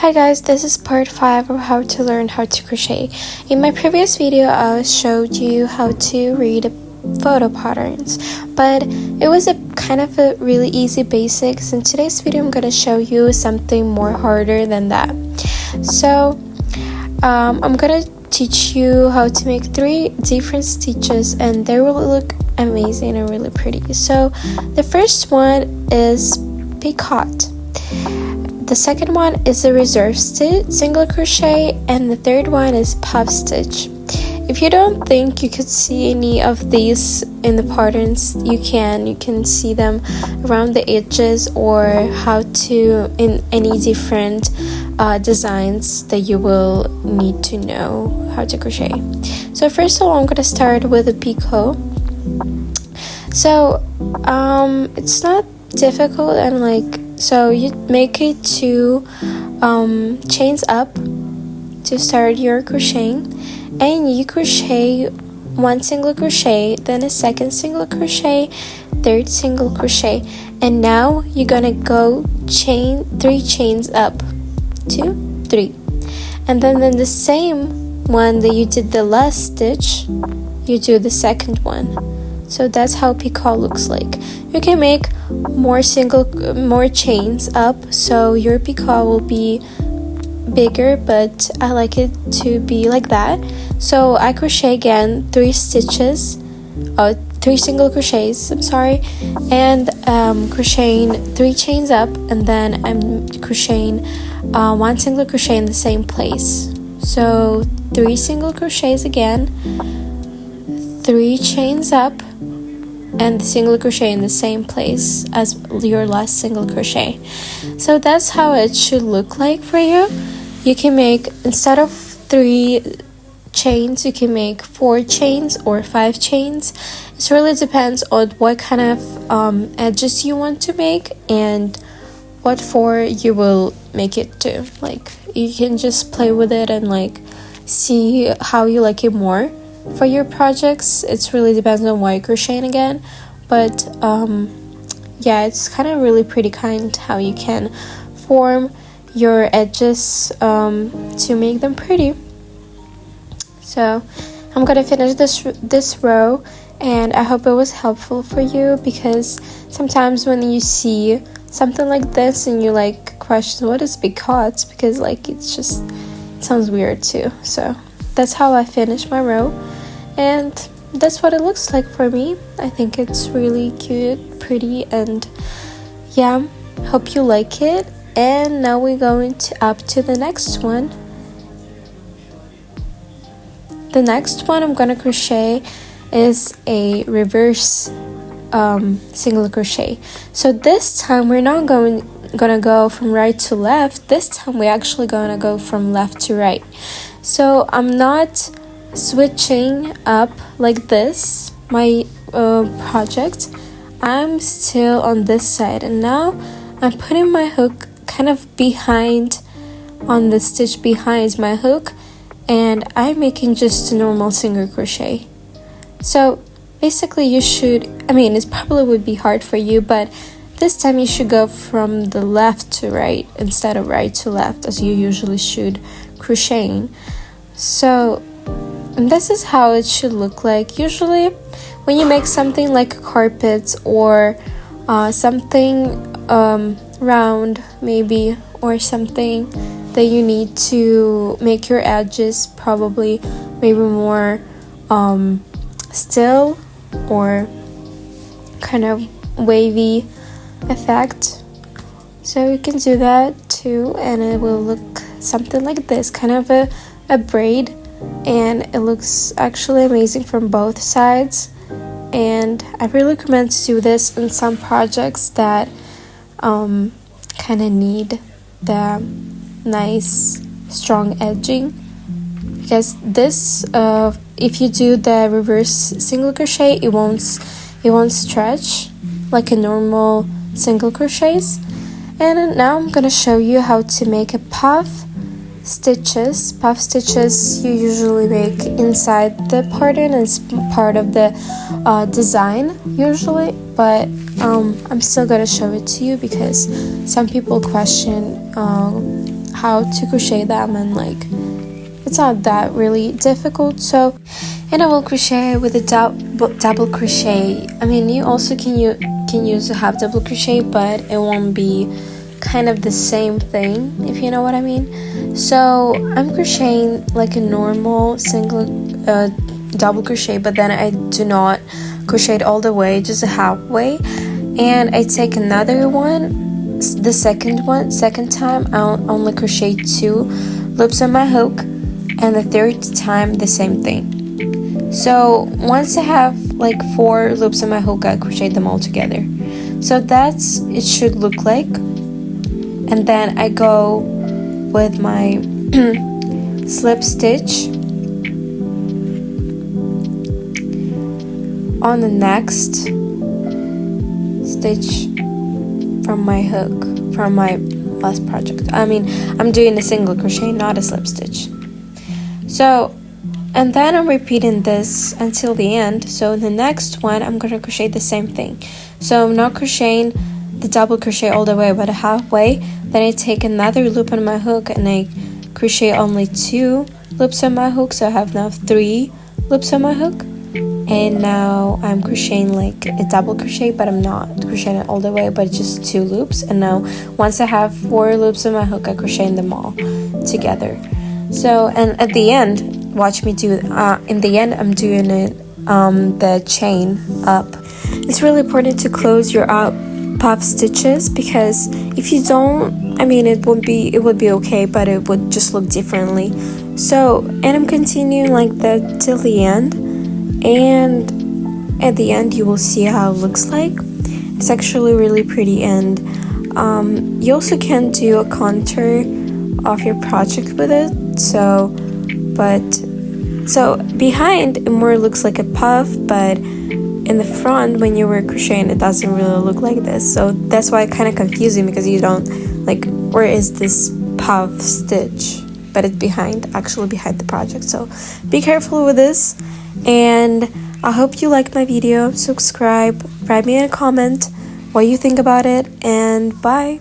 Hi guys, this is part 5 of how to learn how to crochet. In my previous video, I showed you how to read photo patterns, but it was a kind of a really easy basics. In today's video, I'm going to show you something more harder than that. So I'm going to teach you how to make 3 different stitches, and they will look amazing and really pretty. So the first one is Picot. The second one is a reserve stitch, single crochet, and the third one is puff stitch. If you don't think you could see any of these in the patterns, you can see them around the edges or how to in any different designs that you will need to know how to crochet. So first of all, I'm gonna start with a picot. So it's not difficult, and so you make it 2 chains up to start your crocheting, and you crochet 1 single crochet, then a second single crochet, third single crochet, and now you're gonna go 3 chains up, 2, 3, and then in the same one that you did the last stitch, you do the second one. So that's how picot looks like. You can make more chains up, so your picot will be bigger, but I like it to be like that. So I crochet again 3 stitches, 3 single crochets, and crocheting 3 chains up, and then I'm crocheting 1 single crochet in the same place. So 3 single crochets again, 3 chains up, and the single crochet in the same place as your last single crochet. So that's how it should look like for you. You can make, instead of 3 chains, you can make 4 chains or 5 chains. It really depends on what kind of edges you want to make and what for you will make it to. You can just play with it and see how you like it more. For your projects, it really depends on why you're crocheting again, but yeah, it's kind of really pretty how you can form your edges to make them pretty. So I'm gonna finish this row, and I hope it was helpful for you, because sometimes when you see something like this and you question what is picot, because it sounds weird too. So that's how I finish my row, and that's what it looks like for me. I think it's really cute, pretty, and yeah, hope you like it. And now we're going up to the next one. The next one I'm gonna crochet is a reverse single crochet. So this time we're not gonna go from right to left. This time we're actually gonna go from left to right. So I'm not switching up like this, my project. I'm still on this side, and now I'm putting my hook kind of behind, on the stitch behind my hook, and I'm making just a normal single crochet. So basically it probably would be hard for you, but this time you should go from the left to right instead of right to left, as you usually should crocheting. So this is how it should look like. Usually when you make something like a carpet or something round maybe, or something that you need to make your edges probably maybe more still or kind of wavy effect. So you can do that too, and it will look something like this, kind of a braid, and it looks actually amazing from both sides. And I really recommend to do this in some projects that kind of need the nice strong edging, because this if you do the reverse single crochet, it won't stretch like a normal single crochets. And now I'm gonna show you how to make a puff stitches. Puff stitches you usually make inside the pattern, it's part of the design usually, but I'm still gonna show it to you because some people question how to crochet them, and like it's not that really difficult. So, and I will crochet with a double crochet. I mean, you also can use a half double crochet, but it won't be kind of the same thing, if you know what I mean. So I'm crocheting like a normal single double crochet, but then I do not crochet it all the way, just a halfway, and I take another one, the second time I'll only crochet 2 loops on my hook, and the third time the same thing. So once I have like 4 loops on my hook, I crochet them all together. So that's it should look like. And then I go with my slip stitch on the next stitch from my hook, from my last project. I mean, I'm doing a single crochet, not a slip stitch. So, and then I'm repeating this until the end. So in the next one, I'm gonna crochet the same thing. So I'm not crocheting the double crochet all the way, but halfway. Then I take another loop on my hook and I crochet only 2 loops on my hook. So I have now 3 loops on my hook. And now I'm crocheting like a double crochet, but I'm not crocheting it all the way, but just 2 loops. And now once I have 4 loops on my hook, I crochet them all together. So, and at the end, watch me do in the end I'm doing it the chain up. It's really important to close your puff stitches, because if you don't, I mean, it would be okay, but it would just look differently. So, and I'm continuing like that till the end, and at the end you will see how it looks like. It's actually really pretty, and you also can do a contour of your project with it. So behind it more looks like a puff, but in the front when you were crocheting it doesn't really look like this. So that's why it's kind of confusing, because you don't like, where is this puff stitch, but it's actually behind the project. So be careful with this, and I hope you liked my video. Subscribe, write me a comment what you think about it, and bye.